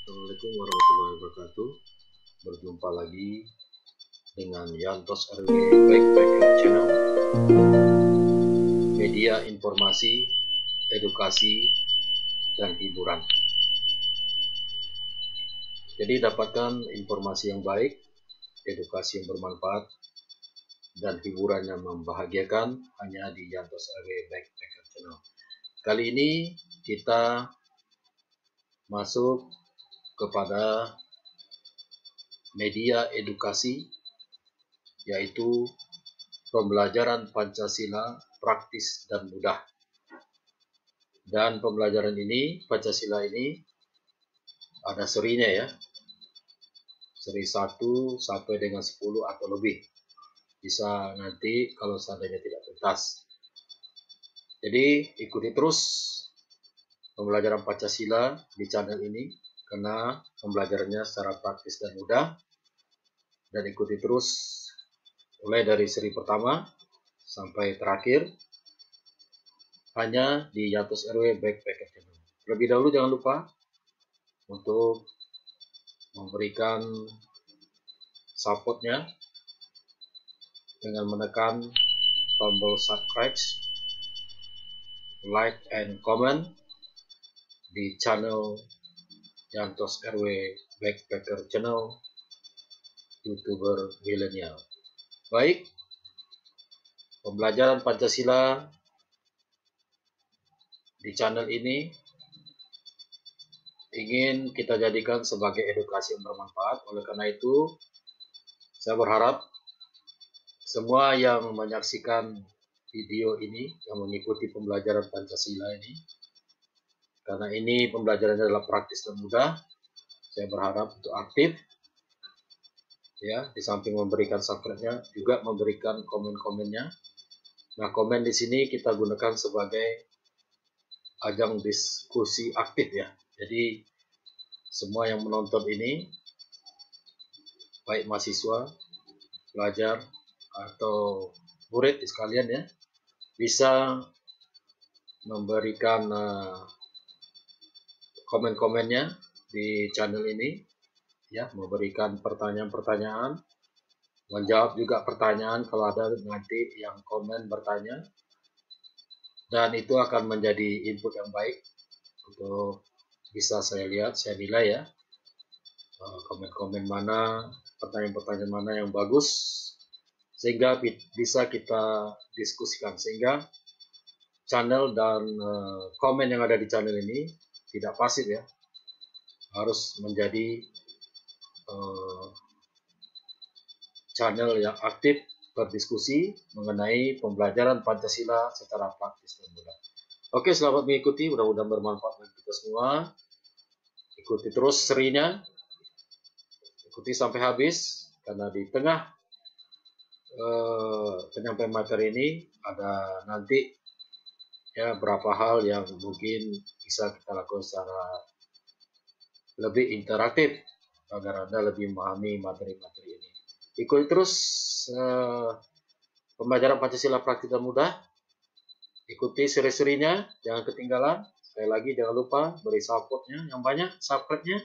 Assalamualaikum warahmatullahi wabarakatuh. Berjumpa lagi dengan Yantos RW Backpacker Channel, media informasi, edukasi, dan hiburan. Jadi dapatkan informasi yang baik, edukasi yang bermanfaat, dan hiburan yang membahagiakan hanya di Yantos RW Backpacker Channel. Kali ini kita masuk kepada media edukasi, yaitu pembelajaran Pancasila praktis dan mudah. Dan pembelajaran ini, Pancasila ini ada serinya ya, seri 1 sampai dengan 10 atau lebih. Bisa nanti kalau seandainya tidak tuntas. Jadi ikuti terus pembelajaran Pancasila di channel ini, karena pembelajarannya secara praktis dan mudah. Dan ikuti terus mulai dari seri pertama sampai terakhir, hanya di Yantos RW Backpacker Channel. Lebih dahulu jangan lupa untuk memberikan supportnya dengan menekan tombol subscribe, like, and comment di channel Yantos RW Backpacker Channel, YouTuber milenial. Baik, pembelajaran Pancasila di channel ini ingin kita jadikan sebagai edukasi yang bermanfaat. Oleh karena itu, saya berharap semua yang menyaksikan video ini, yang mengikuti pembelajaran Pancasila ini, karena ini pembelajarannya adalah praktis dan mudah, saya berharap untuk aktif, ya, di samping memberikan subscribe-nya, juga memberikan komen-komennya. Nah, komen di sini kita gunakan sebagai ajang diskusi aktif ya. Jadi semua yang menonton ini, baik mahasiswa, pelajar, atau murid sekalian ya, bisa memberikan komen-komennya di channel ini, ya, memberikan pertanyaan-pertanyaan, menjawab juga pertanyaan kalau ada nanti yang komen bertanya, dan itu akan menjadi input yang baik untuk bisa saya lihat, saya nilai ya, komen-komen mana, pertanyaan-pertanyaan mana yang bagus, sehingga bisa kita diskusikan, sehingga channel dan komen yang ada di channel ini tidak pasif ya, harus menjadi channel yang aktif berdiskusi mengenai pembelajaran Pancasila secara praktis dan mudah. Oke, selamat mengikuti, mudah-mudahan bermanfaat bagi kita semua. Ikuti terus serinya, ikuti sampai habis, karena di tengah penyampaian materi ini ada nanti ya berapa hal yang mungkin bisa kita lakukan secara lebih interaktif agar Anda lebih memahami materi-materi ini. Ikuti terus pembelajaran Pancasila praktis dan mudah. Ikuti seri-serinya, jangan ketinggalan. Sekali lagi jangan lupa beri supportnya yang banyak, subscribe-nya.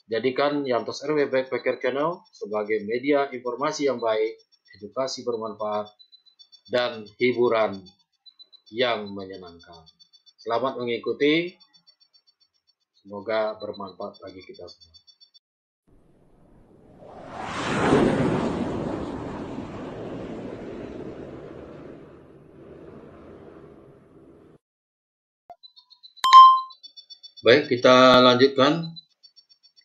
Jadikan Yantos RW Backpacker Channel sebagai media informasi yang baik, edukasi bermanfaat, dan hiburan yang menyenangkan. Selamat mengikuti, semoga bermanfaat bagi kita semua. Baik, kita lanjutkan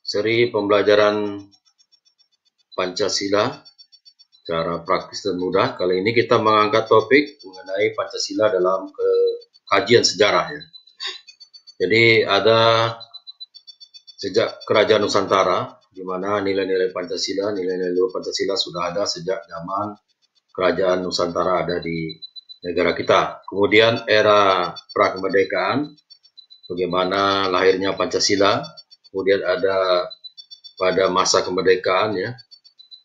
seri pembelajaran Pancasila secara praktis dan mudah. Kali ini kita mengangkat topik mengenai Pancasila dalam kajian sejarah ya. Jadi ada sejak Kerajaan Nusantara, di mana nilai-nilai Pancasila, nilai-nilai luhur Pancasila sudah ada sejak zaman Kerajaan Nusantara ada di negara kita. Kemudian era prakemerdekaan, bagaimana lahirnya Pancasila. Kemudian ada pada masa kemerdekaan ya,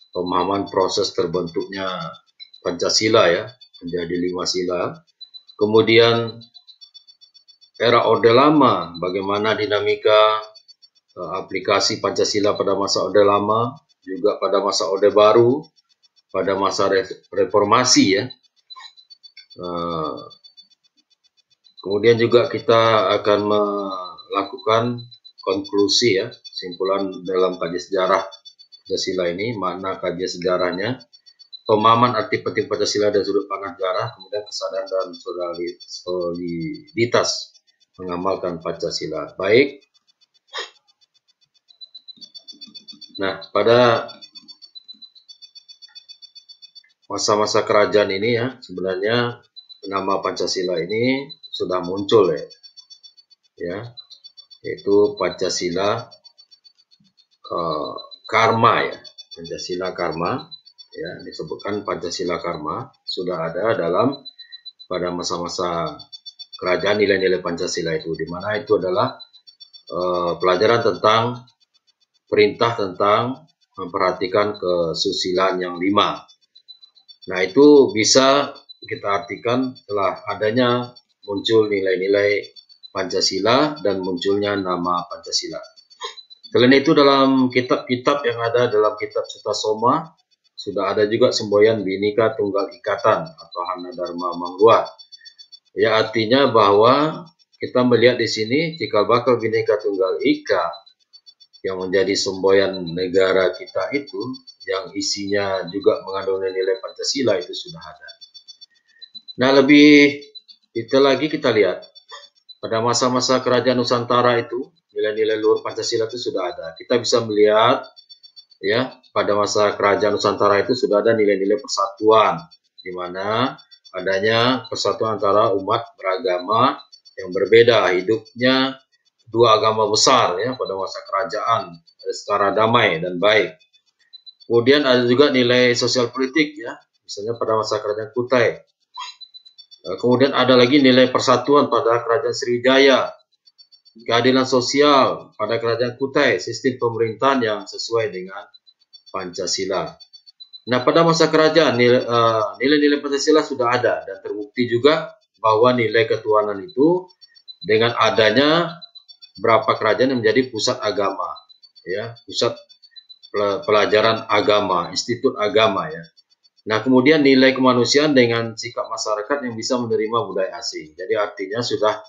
pemahaman proses terbentuknya Pancasila ya, menjadi 5 sila. Kemudian era Orde Lama, bagaimana dinamika aplikasi Pancasila pada masa Orde Lama, juga pada masa Orde Baru, pada masa reformasi ya. Kemudian juga kita akan melakukan konklusi ya, simpulan dalam kajian sejarah Pancasila ini, makna kajian sejarahnya, pemahaman arti penting Pancasila dan sudut pandang sejarah, kemudian kesadaran dan soliditas mengamalkan Pancasila. Baik. Nah, pada masa-masa kerajaan ini ya, sebenarnya nama Pancasila ini sudah muncul ya, yaitu Pancasila Karma ya, Pancasila Karma ya, disebutkan Pancasila Karma sudah ada dalam pada masa-masa kerajaan nilai-nilai Pancasila itu, di mana itu adalah pelajaran tentang perintah tentang memperhatikan kesusilaan yang 5. Nah, itu bisa kita artikan setelah adanya muncul nilai-nilai Pancasila dan munculnya nama Pancasila. Selain itu, dalam kitab-kitab yang ada dalam kitab Sutasoma sudah ada juga semboyan Bhinneka Tunggal Ikatan atau Hana Dharma Mangguat. Ya, artinya bahwa kita melihat di sini cikal bakal Bhinneka Tunggal Ika yang menjadi semboyan negara kita itu, yang isinya juga mengandung nilai Pancasila itu sudah ada. Nah, lebih detail lagi kita lihat pada masa-masa kerajaan Nusantara itu, nilai-nilai luhur Pancasila itu sudah ada. Kita bisa melihat ya, pada masa kerajaan Nusantara itu sudah ada nilai-nilai persatuan, di mana adanya persatuan antara umat beragama yang berbeda, hidupnya dua agama besar ya pada masa kerajaan secara damai dan baik. Kemudian ada juga nilai sosial politik ya, misalnya pada masa kerajaan Kutai. Kemudian ada lagi nilai persatuan pada kerajaan Sriwijaya, keadilan sosial pada kerajaan Kutai, sistem pemerintahan yang sesuai dengan Pancasila. Nah, pada masa kerajaan nilai-nilai Pancasila sudah ada dan terbukti juga bahwa nilai ketuhanan itu dengan adanya berapa kerajaan yang menjadi pusat agama, ya, pusat pelajaran agama, institut agama ya. Nah, kemudian nilai kemanusiaan dengan sikap masyarakat yang bisa menerima budaya asing. Jadi artinya sudah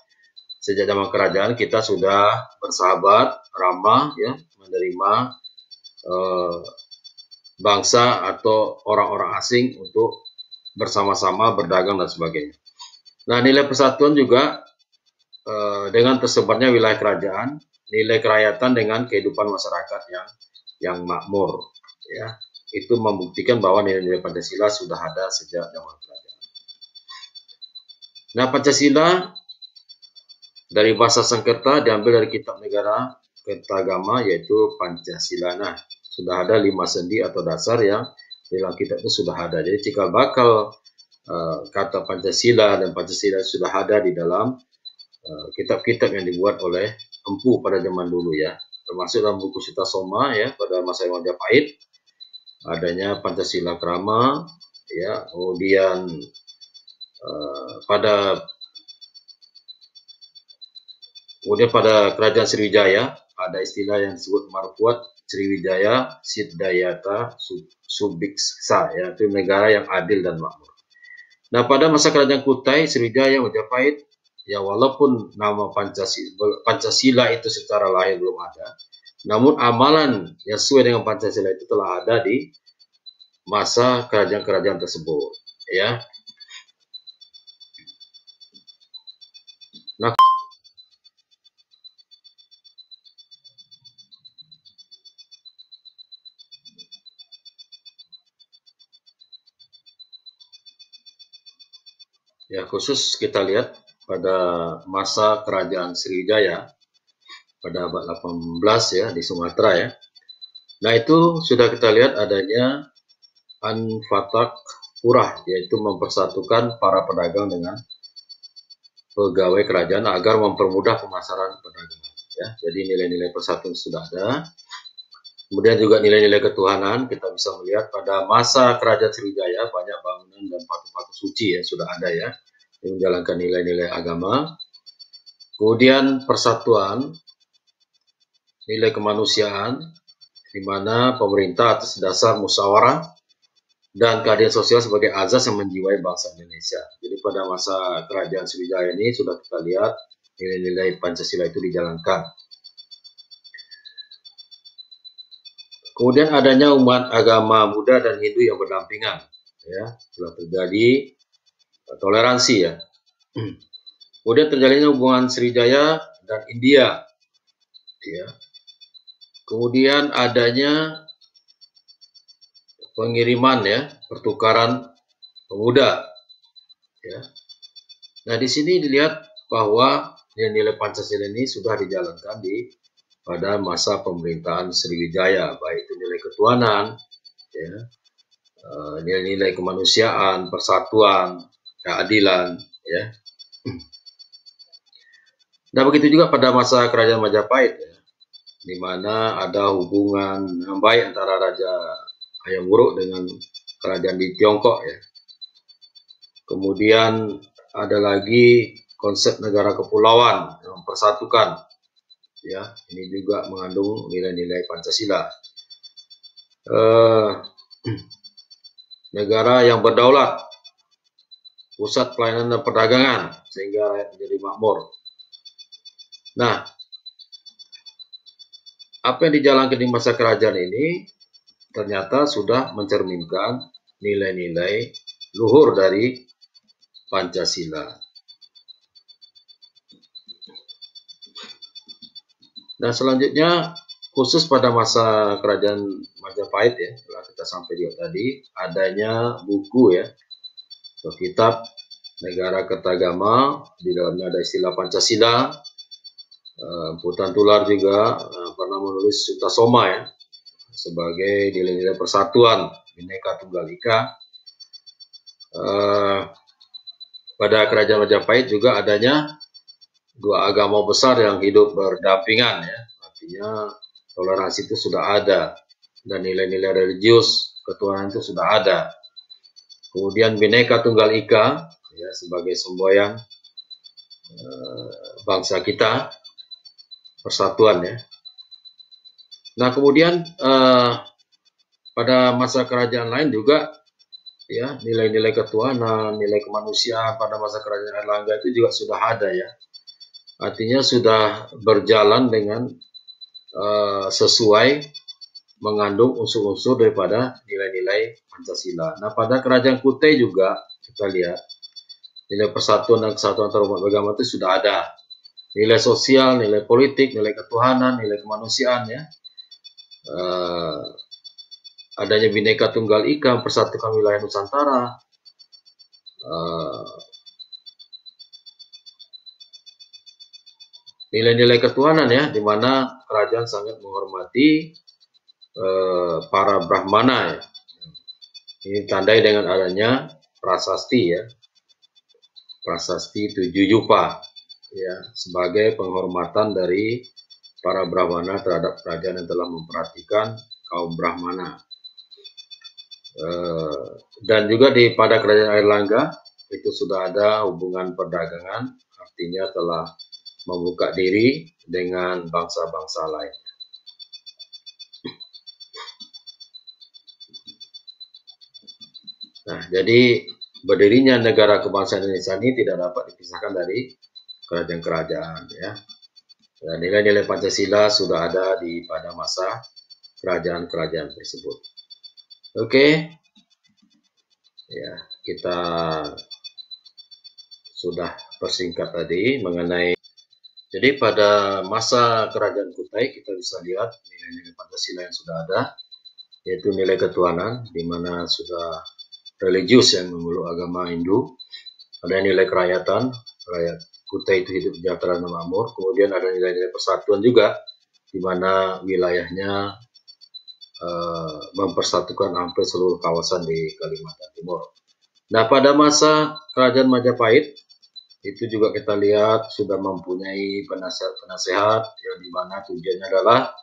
sejak zaman kerajaan kita sudah bersahabat, ramah ya, menerima bangsa atau orang-orang asing untuk bersama-sama berdagang dan sebagainya. Nah, nilai persatuan juga dengan tersebarnya wilayah kerajaan, nilai kerakyatan dengan kehidupan masyarakat yang makmur, ya, itu membuktikan bahwa nilai-nilai Pancasila sudah ada sejak zaman kerajaan. Nah, Pancasila dari bahasa Sanskerta diambil dari Kitab Negara Kertagama yaitu Pancasila. Nah, sudah ada 5 sendi atau dasar yang dalam kitab itu sudah ada. Jadi cikal bakal kata Pancasila dan Pancasila sudah ada di dalam kitab-kitab yang dibuat oleh Empu pada zaman dulu ya, termasuk dalam buku Sutasoma ya pada masa Majapahit adanya Pancasila Krama ya, kemudian pada kerajaan Sriwijaya ada istilah yang disebut marfuat Sriwijaya Siddayata Subiksa ya, itu negara yang adil dan makmur. Nah, pada masa kerajaan Kutai, Sriwijaya, Majapahit ya, walaupun nama Pancasila itu secara lahir belum ada, namun amalan yang sesuai dengan Pancasila itu telah ada di masa kerajaan-kerajaan tersebut ya. Nah, ya, khusus kita lihat pada masa kerajaan Sriwijaya pada abad 18 ya di Sumatera ya. Nah, itu sudah kita lihat adanya Anfatak Purah, yaitu mempersatukan para pedagang dengan pegawai kerajaan agar mempermudah pemasaran pedagang ya. Jadi nilai-nilai persatuan sudah ada. Kemudian juga nilai-nilai ketuhanan kita bisa melihat pada masa kerajaan Sriwijaya banyak bangunan dan patung-patung suci ya sudah ada ya, yang menjalankan nilai-nilai agama. Kemudian persatuan nilai kemanusiaan, di mana pemerintah atas dasar musyawarah dan keadilan sosial sebagai azas yang menjiwai bangsa Indonesia. Jadi pada masa kerajaan Sriwijaya ini sudah kita lihat nilai-nilai Pancasila itu dijalankan. Kemudian adanya umat agama Buddha dan Hindu yang berdampingan, ya, telah terjadi toleransi, ya. Kemudian terjalinnya hubungan Sriwijaya dan India, ya. Kemudian adanya pengiriman, ya, pertukaran pemuda, ya. Nah, di sini dilihat bahwa nilai-nilai Pancasila ini sudah dijalankan pada masa pemerintahan Sriwijaya, baik itu nilai ketuhanan, ya, nilai-nilai kemanusiaan, persatuan, keadilan, ya. Nah, begitu juga pada masa kerajaan Majapahit, ya, di mana ada hubungan yang baik antara Raja Hayam Wuruk dengan kerajaan di Tiongkok, ya. Kemudian ada lagi konsep negara kepulauan yang mempersatukan, ya, ini juga mengandung nilai-nilai Pancasila. Negara yang berdaulat, pusat pelayanan dan perdagangan, sehingga rakyat menjadi makmur. Nah, apa yang dijalankan di masa kerajaan ini ternyata sudah mencerminkan nilai-nilai luhur dari Pancasila. Nah, selanjutnya khusus pada masa kerajaan Majapahit, ya, telah kita sampai juga tadi, adanya buku, ya, atau kitab Negara Kertagama, di dalamnya ada istilah Pancasila. Putan Tular juga pernah menulis Sutasoma, ya, sebagai nilai-nilai persatuan Bhinneka Tunggal Ika. Pada kerajaan Majapahit juga adanya dua agama besar yang hidup berdampingan, ya. Artinya toleransi itu sudah ada dan nilai-nilai religius ketuhanan itu sudah ada. Kemudian Bhinneka Tunggal Ika, ya, sebagai semboyan bangsa kita, persatuan, ya. Nah, kemudian pada masa kerajaan lain juga, ya, nilai-nilai ketuhanan, nilai kemanusiaan pada masa kerajaan Airlangga itu juga sudah ada, ya. Artinya sudah berjalan dengan sesuai mengandung unsur-unsur daripada nilai-nilai Pancasila. Nah, pada kerajaan Kutai juga kita lihat nilai persatuan dan kesatuan antar umat beragama itu sudah ada. Nilai sosial, nilai politik, nilai ketuhanan, nilai kemanusiaan, ya. Adanya Bhinneka Tunggal Ika, persatukan wilayah Nusantara, nilai-nilai ketuhanan, ya, di mana kerajaan sangat menghormati para Brahmana, ya. Ini tandai dengan adanya prasasti, ya, prasasti 7 Yupa, ya, sebagai penghormatan dari para Brahmana terhadap kerajaan yang telah memperhatikan kaum Brahmana. Dan juga pada kerajaan Airlangga itu sudah ada hubungan perdagangan, artinya telah membuka diri dengan bangsa-bangsa lain. Nah, jadi berdirinya negara kebangsaan Indonesia ini tidak dapat dipisahkan dari kerajaan-kerajaan, ya. Dan nilai-nilai Pancasila sudah ada pada masa kerajaan-kerajaan tersebut. Oke, ya, kita sudah persingkat tadi mengenai. Jadi pada masa kerajaan Kutai kita bisa lihat nilai-nilai Pancasila yang sudah ada, yaitu nilai ketuhanan, di mana sudah religius yang memeluk agama Hindu. Ada nilai kerakyatan, rakyat Kutai itu hidup sejahtera dan makmur. Kemudian ada nilai-nilai persatuan juga, di mana wilayahnya mempersatukan hampir seluruh kawasan di Kalimantan Timur. Nah, pada masa kerajaan Majapahit itu juga kita lihat sudah mempunyai penasehat-penasehat yang dimana tujuannya adalah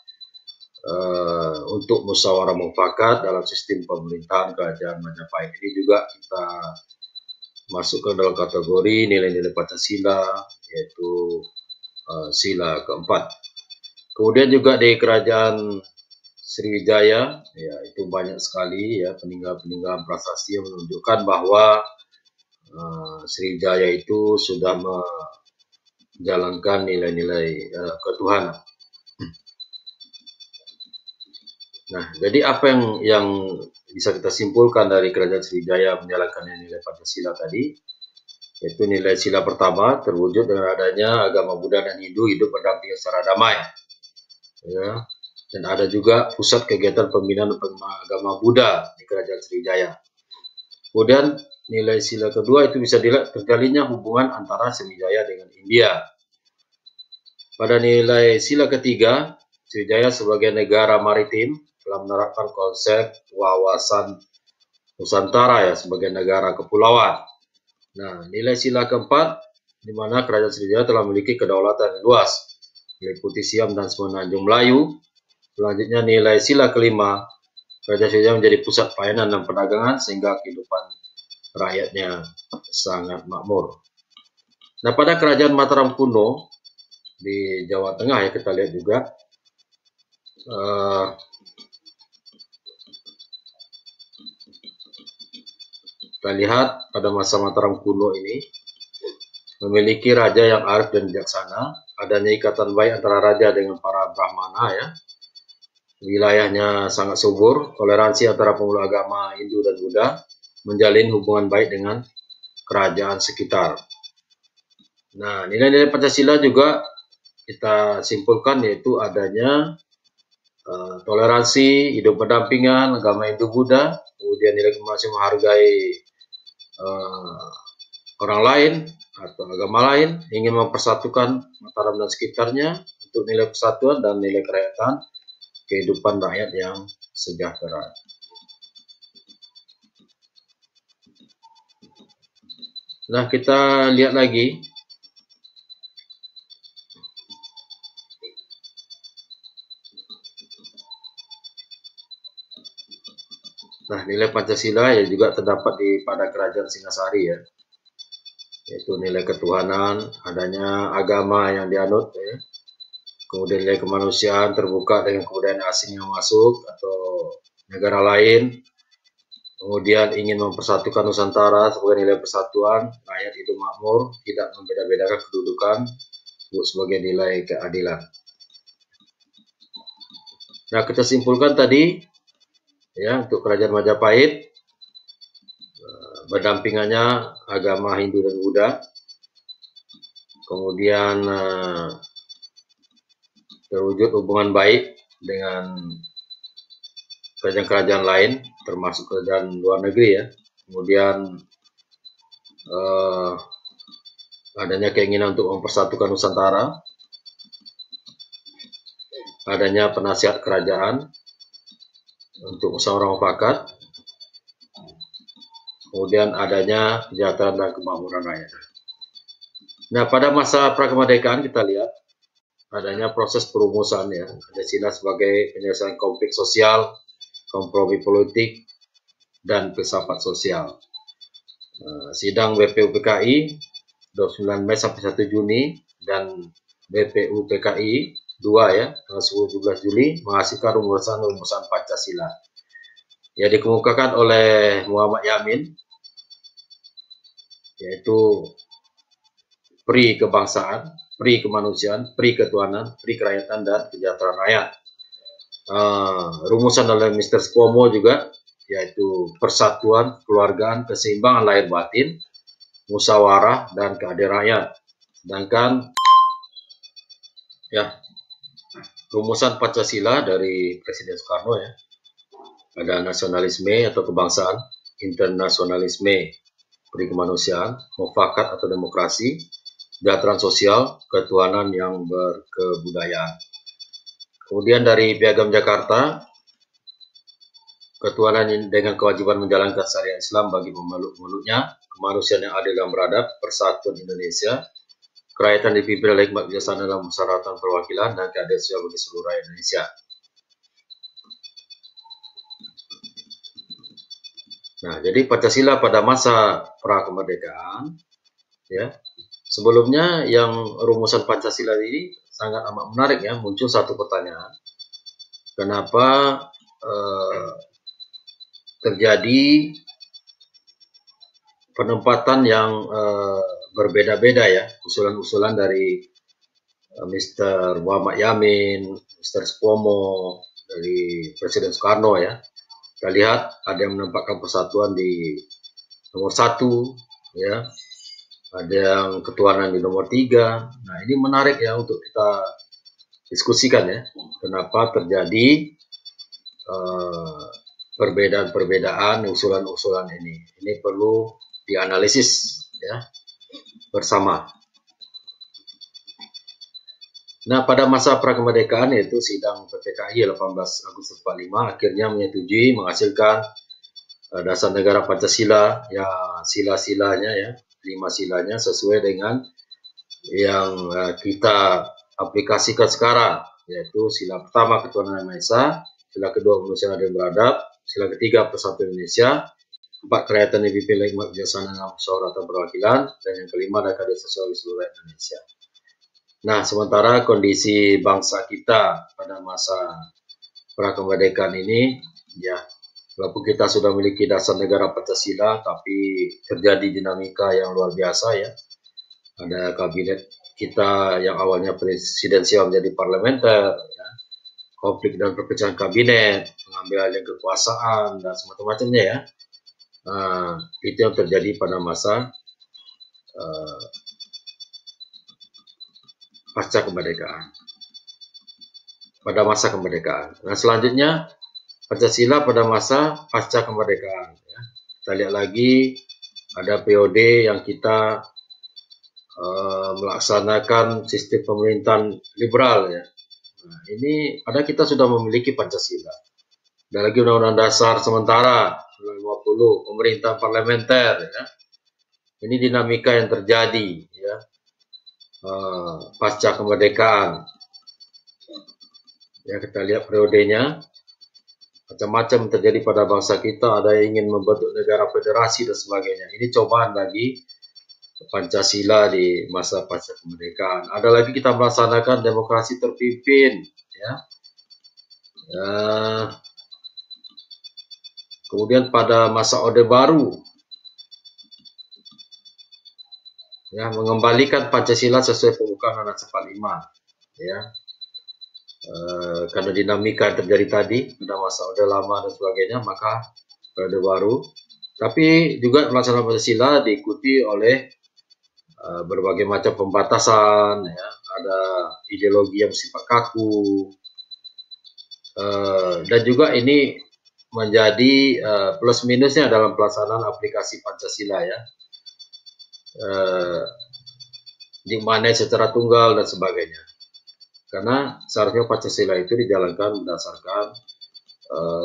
untuk musyawarah mufakat dalam sistem pemerintahan kerajaan Majapahit. Ini juga kita masuk ke dalam kategori nilai-nilai Pancasila, yaitu sila keempat. Kemudian juga di kerajaan Sriwijaya, ya itu banyak sekali ya peninggalan-peninggalan prasasti yang menunjukkan bahwa Sriwijaya itu sudah menjalankan nilai-nilai ketuhanan. Nah, jadi apa yang bisa kita simpulkan dari kerajaan Sriwijaya menjalankan nilai Pancasila tadi? Yaitu nilai sila pertama terwujud dengan adanya agama Buddha dan Hindu hidup berdampingan secara damai. Ya. Dan ada juga pusat kegiatan pembinaan agama Buddha di kerajaan Sriwijaya. Kemudian nilai sila kedua itu bisa dilihat terjalinnya hubungan antara Sriwijaya dengan India. Pada nilai sila ketiga, Sriwijaya sebagai negara maritim telah menerapkan konsep wawasan Nusantara ya sebagai negara kepulauan. Nah, nilai sila keempat, di mana kerajaan Sriwijaya telah memiliki kedaulatan yang luas, meliputi Siam dan Semenanjung Melayu. Selanjutnya nilai sila kelima, kerajaan Sriwijaya menjadi pusat pelayanan dan perdagangan sehingga kehidupan rakyatnya sangat makmur. Nah, pada kerajaan Mataram kuno di Jawa Tengah ya kita lihat juga kita lihat pada masa Mataram kuno ini memiliki raja yang arif dan bijaksana, adanya ikatan baik antara raja dengan para Brahmana ya. Wilayahnya sangat subur, toleransi antara pemeluk agama Hindu dan Buddha, menjalin hubungan baik dengan kerajaan sekitar. Nah, nilai-nilai Pancasila juga kita simpulkan yaitu adanya toleransi, hidup berdampingan, agama Hindu Buddha, kemudian nilai kemanusiaan menghargai orang lain atau agama lain, ingin mempersatukan Mataram dan sekitarnya untuk nilai persatuan dan nilai kerakyatan, kehidupan rakyat yang sejahtera. Nah, kita lihat lagi nilai Pancasila ya juga terdapat pada kerajaan Singasari ya, yaitu nilai ketuhanan, adanya agama yang dianut ya, kemudian nilai kemanusiaan terbuka dengan kebudayaan asing yang masuk atau negara lain, kemudian ingin mempersatukan Nusantara sebagai nilai persatuan, rakyat hidup makmur, tidak membeda-bedakan kedudukan sebagai nilai keadilan. Nah, kita simpulkan tadi ya untuk kerajaan Majapahit berdampingannya agama Hindu dan Buddha, kemudian terwujud hubungan baik dengan kerajaan-kerajaan lain termasuk kerajaan luar negeri ya, kemudian adanya keinginan untuk mempersatukan Nusantara, adanya penasihat kerajaan untuk musyawarah mufakat, kemudian adanya kesejahteraan dan kemakmuran rakyat. Nah, pada masa prakemerdekaan kita lihat adanya proses perumusan ya, Pancasila sebagai penyelesaian konflik sosial, kompromi politik, dan filsafat sosial. Sidang BPUPKI 29 Mei sampai 1 Juni dan BPUPKI 2 ya, tanggal 10-17 Juli menghasilkan rumusan Pancasila. Ya dikemukakan oleh Muhammad Yamin, yaitu pri kebangsaan, pri kemanusiaan, pri ketuhanan, pri kerakyatan, dan kesejahteraan rakyat. Rumusan oleh Mr. Cuomo juga, yaitu persatuan, kekeluargaan, keseimbangan lahir batin, musyawarah, dan keadilan rakyat. Sedangkan ya rumusan Pancasila dari Presiden Soekarno ya, ada nasionalisme atau kebangsaan, internasionalisme, pri kemanusiaan, mufakat atau demokrasi, kesejahteraan sosial, ketuhanan yang berkebudayaan. Kemudian dari Piagam Jakarta, ketuhanan dengan kewajiban menjalankan syariat Islam bagi pemeluk-pemeluknya, kemanusiaan yang adil dan beradab, persatuan Indonesia, kerakyatan dipimpin oleh hikmat bijaksana dalam persyaratan perwakilan, dan keadilan sosial bagi seluruh rakyat Indonesia. Nah, jadi Pancasila pada masa prakemerdekaan, ya, sebelumnya yang rumusan Pancasila ini sangat amat menarik ya, muncul satu pertanyaan. Kenapa terjadi penempatan yang berbeda-beda ya, usulan-usulan dari Mr. Muhammad Yamin, Mr. Supomo, dari Presiden Soekarno ya. Kita lihat ada yang menempatkan persatuan di nomor 1 ya, ada yang ketuhanan di nomor 3. Nah, ini menarik ya untuk kita diskusikan ya, kenapa terjadi perbedaan-perbedaan usulan-usulan ini. Ini perlu dianalisis ya bersama. Nah, pada masa prakemerdekaan yaitu sidang PPKI 18 Agustus 45 akhirnya menyetujui menghasilkan dasar negara Pancasila ya, sila-silanya ya, 5 silanya sesuai dengan yang kita aplikasikan sekarang, yaitu sila pertama ketuhanan yang Maha Esa, sila kedua kemanusiaan adil beradab, sila ketiga persatuan Indonesia, 4 kerakyatan yang dipimpin oleh bijaksana dalam musyawarah atau perwakilan, dan yang kelima adalah keadilan sosial di seluruh Indonesia. Nah, sementara kondisi bangsa kita pada masa prakemerdekaan ini, ya, walaupun kita sudah memiliki dasar negara Pancasila, tapi terjadi dinamika yang luar biasa ya. Ada kabinet kita yang awalnya presidensial menjadi parlementer, ya, konflik dan perpecahan kabinet, pengambilan alih kekuasaan dan semacam-macamnya ya. Itu yang terjadi pada masa pasca kemerdekaan. Pada masa kemerdekaan. Nah, selanjutnya Pancasila pada masa pasca kemerdekaan. Ya. Kita lihat lagi ada periode yang kita melaksanakan sistem pemerintahan liberal ya. Nah, ini pada kita sudah memiliki Pancasila. Ada lagi Undang-Undang Dasar sementara 50, pemerintah parlementer ya. Ini dinamika yang terjadi ya pasca kemerdekaan. Ya, kita lihat periodenya macam-macam terjadi pada bangsa kita. Ada yang ingin membentuk negara federasi dan sebagainya. Ini cobaan bagi Pancasila di masa pasca kemerdekaan. Ada lagi kita melaksanakan demokrasi terpimpin ya. Kemudian pada masa Orde Baru ya, mengembalikan Pancasila sesuai pembukaan Undang-Undang 45 ya. Karena dinamika yang terjadi tadi pada masa Orde Lama dan sebagainya, maka Orde Baru, tapi juga pelaksanaan Pancasila diikuti oleh berbagai macam pembatasan ya, ada ideologi yang bersifat kaku, dan juga ini menjadi plus minusnya dalam pelaksanaan aplikasi Pancasila ya, dimaknai secara tunggal dan sebagainya. Karena seharusnya Pancasila itu dijalankan berdasarkan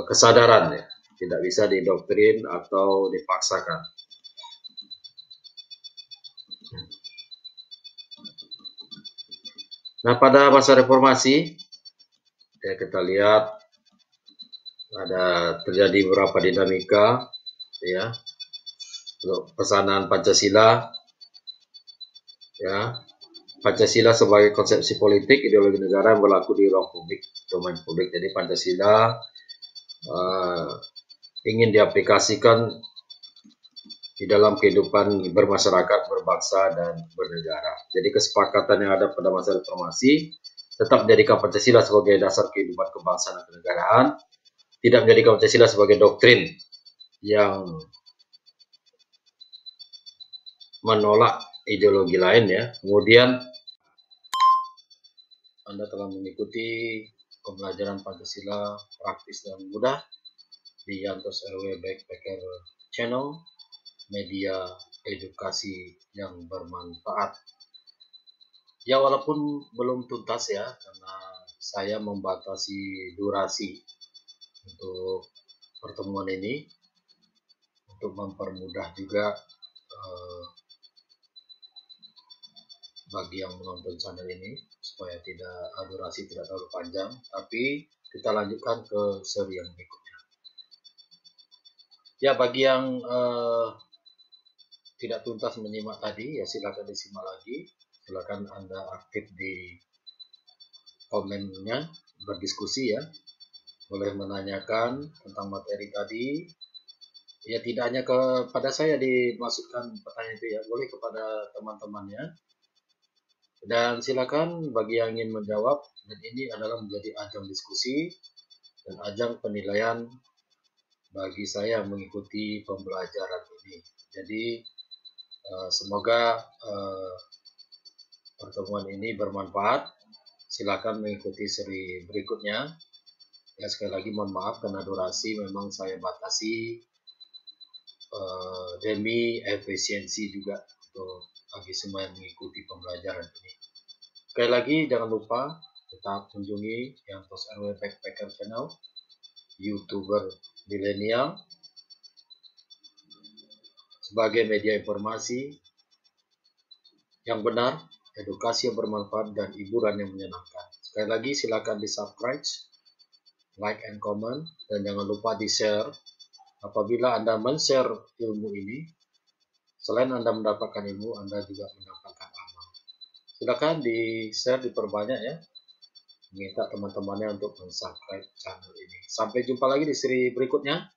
kesadaran ya, tidak bisa didoktrin atau dipaksakan. Nah, pada masa reformasi ya, kita lihat ada terjadi beberapa dinamika ya untuk pesanan Pancasila ya. Pancasila sebagai konsepsi politik ideologi negara yang berlaku di ruang publik, domain publik. Jadi Pancasila ingin diaplikasikan di dalam kehidupan bermasyarakat, berbangsa, dan bernegara. Jadi kesepakatan yang ada pada masa reformasi tetap menjadikan Pancasila sebagai dasar kehidupan kebangsaan dan kenegaraan, tidak menjadikan Pancasila sebagai doktrin yang menolak ideologi lain ya. Kemudian Anda telah mengikuti pembelajaran Pancasila praktis dan mudah di Yantos RW Backpacker Channel, media edukasi yang bermanfaat. Ya, walaupun belum tuntas ya, karena saya membatasi durasi untuk pertemuan ini untuk mempermudah juga bagi yang menonton channel ini supaya durasi tidak terlalu panjang. Tapi kita lanjutkan ke seri yang berikutnya. Ya, bagi yang tidak tuntas menyimak tadi ya, silakan disimak lagi. Silakan Anda aktif di komennya, berdiskusi ya, boleh menanyakan tentang materi tadi. Ya tidak hanya kepada saya dimaksudkan pertanyaan itu ya, boleh kepada teman-temannya. Dan silakan bagi yang ingin menjawab, dan ini adalah menjadi ajang diskusi dan ajang penilaian bagi saya mengikuti pembelajaran ini. Jadi semoga pertemuan ini bermanfaat. Silakan mengikuti seri berikutnya. Ya, sekali lagi mohon maaf karena durasi memang saya batasi demi efisiensi juga untuk bagi semua yang mengikuti pembelajaran ini. Sekali lagi jangan lupa tetap kunjungi yang Tos RW Backpacker Channel, YouTuber milenial, sebagai media informasi yang benar, edukasi yang bermanfaat, dan hiburan yang menyenangkan. Sekali lagi silakan di subscribe, like and comment, dan jangan lupa di share. Apabila Anda men-share ilmu ini, selain Anda mendapatkan ilmu, Anda juga mendapatkan amal. Silakan di share, diperbanyak ya. Minta teman-temannya untuk subscribe channel ini. Sampai jumpa lagi di seri berikutnya.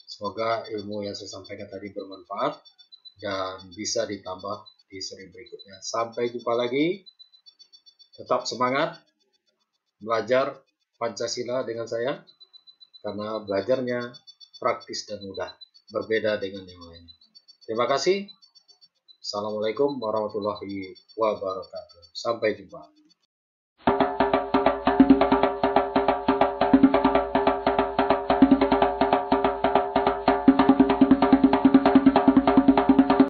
Semoga ilmu yang saya sampaikan tadi bermanfaat dan bisa ditambah di seri berikutnya. Sampai jumpa lagi. Tetap semangat belajar Pancasila dengan saya, karena belajarnya praktis dan mudah, berbeda dengan yang lain. Terima kasih. Assalamualaikum warahmatullahi wabarakatuh. Sampai jumpa.